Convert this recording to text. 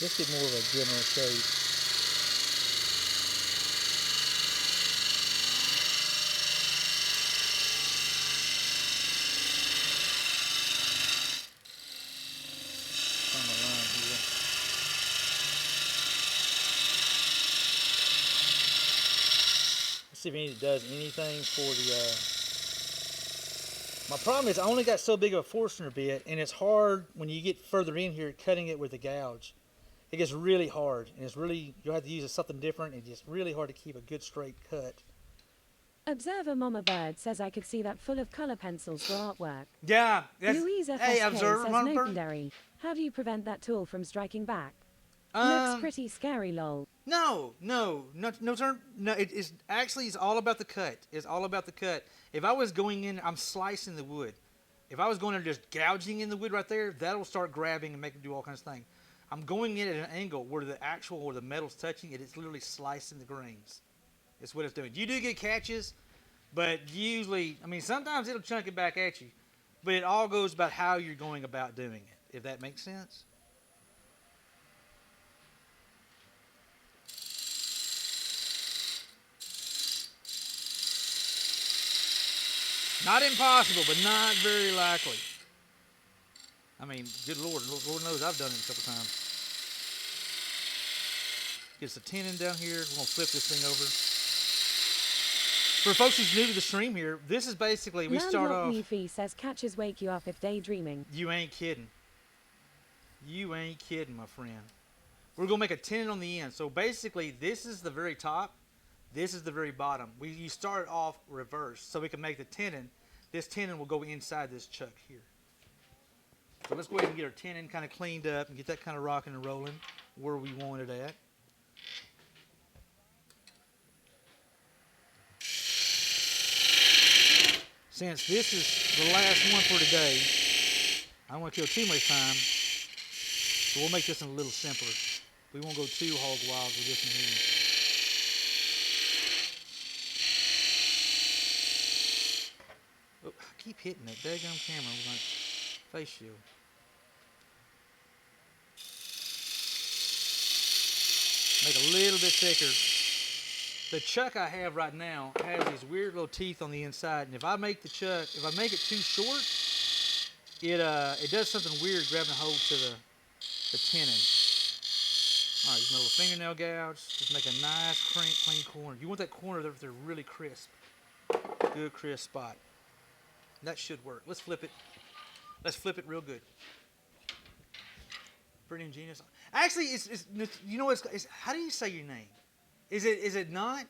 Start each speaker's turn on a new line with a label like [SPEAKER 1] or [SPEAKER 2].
[SPEAKER 1] Let's get more of a general shape. On the line here. Let's see if it does anything for the. My problem is I only got so big of a Forstner bit, and it's hard when you get further in here cutting it with the gouge. It gets really hard, and it's really you'll have to use something different. And it's really hard to keep a good straight cut.
[SPEAKER 2] Observer Mama Bird says I could see that full of color pencils for artwork.
[SPEAKER 3] Yeah.
[SPEAKER 2] Louise
[SPEAKER 3] Hey,
[SPEAKER 2] FSK
[SPEAKER 3] observer,
[SPEAKER 2] says
[SPEAKER 3] Mama
[SPEAKER 2] no
[SPEAKER 3] Bird.
[SPEAKER 2] secondary. How do you prevent that tool from striking back? Looks pretty scary, lol.
[SPEAKER 3] No, sir. No, it is actually it's all about the cut. It's all about the cut. If I was going in, I'm slicing the wood. If I was going in just gouging in the wood right there, that'll start grabbing and make it do all kinds of things. I'm going in at an angle where the metal's touching it. It's literally slicing the grains. It's what it's doing. You do get catches, but usually, I mean, sometimes it'll chunk it back at you. But it all goes about how you're going about doing it, if that makes sense. Not impossible, but not very likely. I mean, good Lord, Lord knows I've done it a couple times. Get the tenon down here. We're going to flip this thing over. For folks who's new to the stream here, this is basically, we start off.
[SPEAKER 2] Leafy says catches wake you up if daydreaming.
[SPEAKER 3] You ain't kidding. You ain't kidding, my friend. We're going to make a tenon on the end. So basically, this is the very top. This is the very bottom. You start off reverse so we can make the tenon. This tenon will go inside this chuck here. So let's go ahead and get our tenon kind of cleaned up and get that kind of rocking and rolling where we want it at. Since this is the last one for today, I don't want to kill too much time, so we'll make this one a little simpler. We won't go too hog wild with this one here. Oh, I keep hitting that daggum camera with my face shield. Make it a little bit thicker. The chuck I have right now has these weird little teeth on the inside, and if I make it too short, it does something weird grabbing hold to the tenon. All right, use my little fingernail gouge. Just make a nice clean corner. You want that corner there really crisp. Good crisp spot. That should work. Let's flip it. Let's flip it real good. Pretty ingenious. Actually, it's you know it's how do you say your name? Is it not?